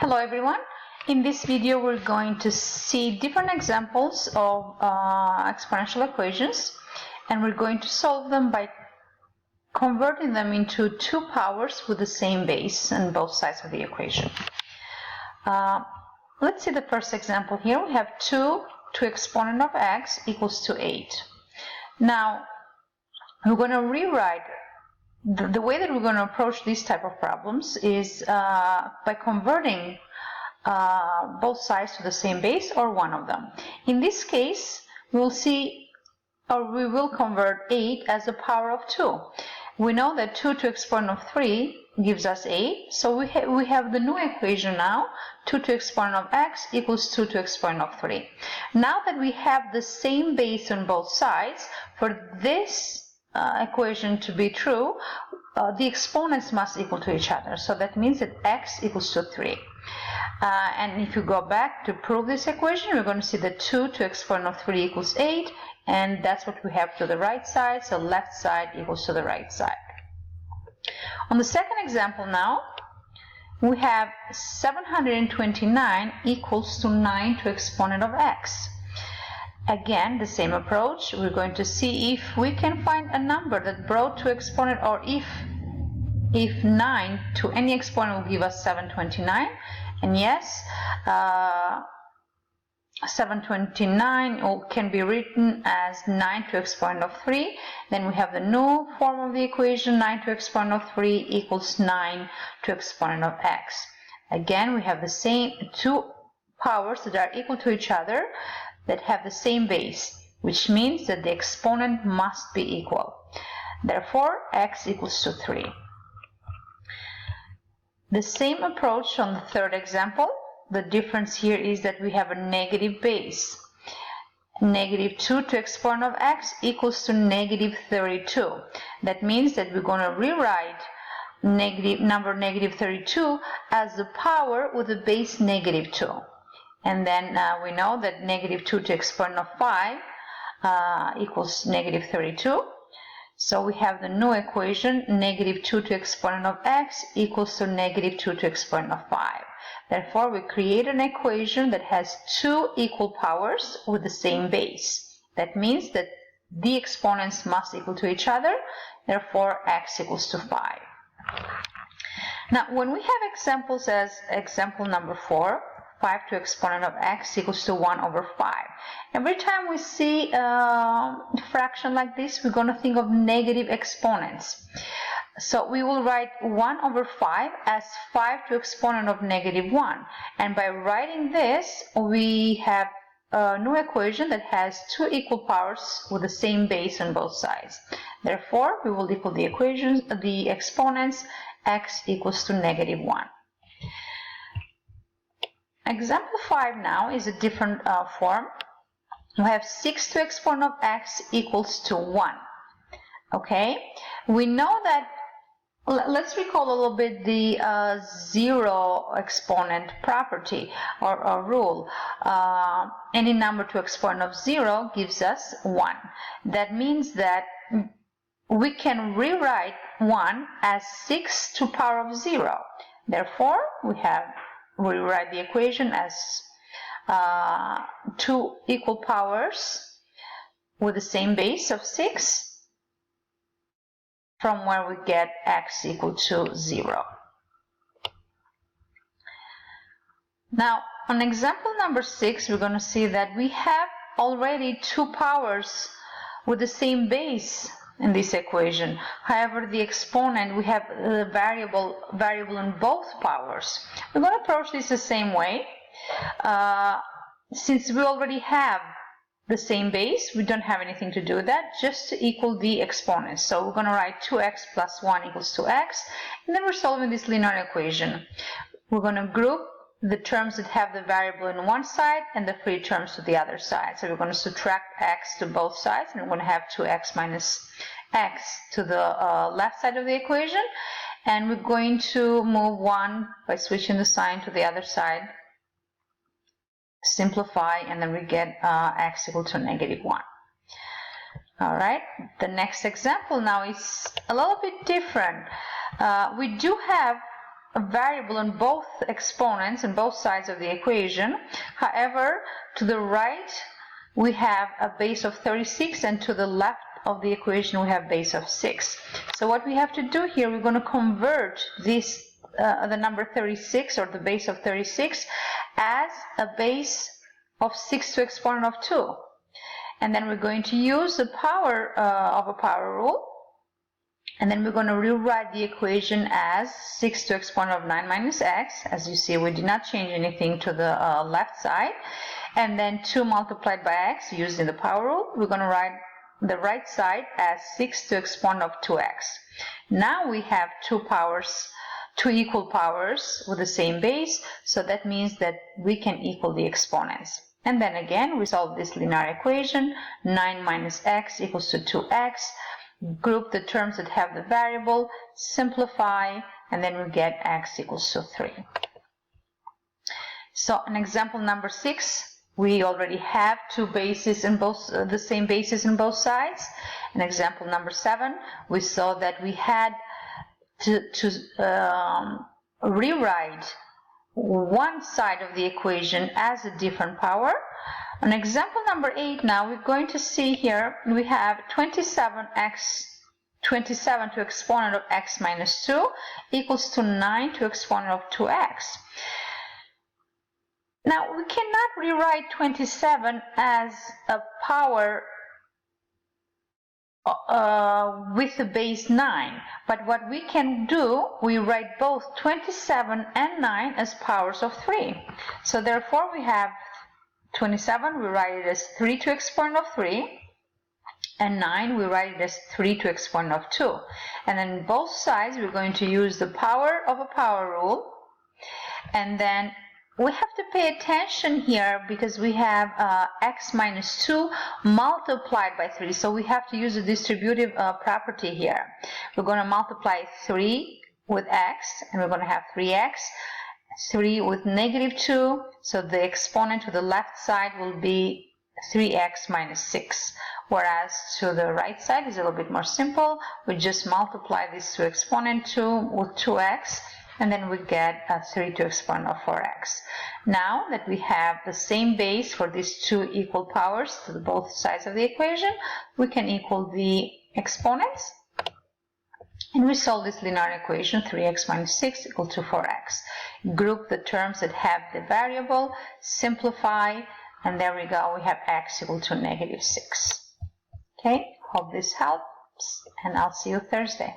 Hello everyone. In this video we're going to see different examples of exponential equations, and we're going to solve them by converting them into two powers with the same base on both sides of the equation. Let's see the first example here. We have 2 to exponent of x equals to 8. Now we're going to rewrite the way that we're going to approach these type of problems is by converting both sides to the same base or one of them. In this case, we will convert 8 as the power of 2. We know that 2 to exponent of 3 gives us 8, so we have the new equation now, 2 to exponent of x equals 2 to exponent of 3. Now that we have the same base on both sides, for this equation to be true, the exponents must equal to each other. So that means that x equals to 3. And if you go back to prove this equation, we're going to see that 2 to exponent of 3 equals 8, and that's what we have to the right side, so left side equals to the right side. On the second example now, we have 729 equals to 9 to exponent of x. Again, the same approach. We're going to see if we can find a number that brought to exponent, or if 9 to any exponent will give us 729. And yes, 729 can be written as 9 to exponent of 3. Then we have the new form of the equation, 9 to exponent of 3 equals 9 to exponent of x. Again, we have the same two powers that are equal to each other, that have the same base, which means that the exponent must be equal. Therefore, x equals to 3. The same approach on the third example. The difference here is that we have a negative base. Negative 2 to exponent of x equals to negative 32. That means that we're going to rewrite number negative 32 as the power with the base negative 2. And then we know that negative 2 to exponent of 5 equals negative 32. So we have the new equation, negative 2 to exponent of x equals to negative 2 to exponent of 5. Therefore, we create an equation that has two equal powers with the same base. That means that the exponents must equal to each other. Therefore, x equals to 5. Now, when we have examples as example number 4, 5 to exponent of x equals to 1 over 5. Every time we see a fraction like this, we're going to think of negative exponents. So we will write 1 over 5 as 5 to exponent of negative 1. And by writing this, we have a new equation that has two equal powers with the same base on both sides. Therefore, we will equal the equations, the exponents, x equals to negative 1. Example 5 now is a different form. We have 6 to exponent of x equals to 1. Okay, we know that, let's recall a little bit the zero exponent property or rule. Any number to exponent of 0 gives us 1. That means that we can rewrite 1 as 6 to power of 0. Therefore, we rewrite the equation as two equal powers with the same base of 6, from where we get x equal to 0. Now, on example number 6, we're going to see that we have already two powers with the same base in this equation. However, the exponent, we have the variable in both powers. We're going to approach this the same way. Since we already have the same base, we don't have anything to do with that, just to equal the exponents. So we're going to write 2x plus 1 equals to x, and then we're solving this linear equation. We're going to group the terms that have the variable in one side and the free terms to the other side. So we're going to subtract x to both sides, and we're going to have 2x minus x to the left side of the equation, and we're going to move 1 by switching the sign to the other side, simplify, and then we get x equal to negative 1. Alright, the next example now is a little bit different. We do have a variable in both exponents and both sides of the equation. However, to the right we have a base of 36 and to the left of the equation we have base of 6. So what we have to do here, we're going to convert this the number 36 or the base of 36 as a base of 6 to exponent of 2. And then we're going to use the power of a power rule. And then we're going to rewrite the equation as 6 to exponent of 9 minus x. As you see, we did not change anything to the left side. And then 2 multiplied by x using the power rule. We're going to write the right side as 6 to exponent of 2x. Now we have two equal powers with the same base. So that means that we can equal the exponents. And then again, we solve this linear equation. 9 minus x equals to 2x. Group the terms that have the variable, simplify, and then we get x equals to 3. So in example number 6, we already have two bases in both, the same bases in both sides. In example number 7, we saw that we had to rewrite one side of the equation as a different power. On example number 8 now, we're going to see here we have 27 to exponent of x minus 2 equals to 9 to exponent of 2x. Now we cannot rewrite 27 as a power with the base 9, but what we can do, we write both 27 and 9 as powers of 3. So therefore we have 27, we write it as 3 to exponent of 3, and 9 we write it as 3 to exponent of 2. And then both sides we're going to use the power of a power rule, and then we have to pay attention here because we have x minus 2 multiplied by 3, so we have to use a distributive property here. We're going to multiply 3 with x, and we're going to have 3x. 3 with negative 2, so the exponent to the left side will be 3x minus 6, whereas to the right side is a little bit more simple. We just multiply these two exponent 2 with 2x, and then we get 3 to exponent of 4x. Now that we have the same base for these two equal powers to both sides of the equation, we can equal the exponents. And we solve this linear equation, 3x minus 6 equal to 4x. Group the terms that have the variable, simplify, and there we go, we have x equal to negative 6. Okay, hope this helps, and I'll see you Thursday.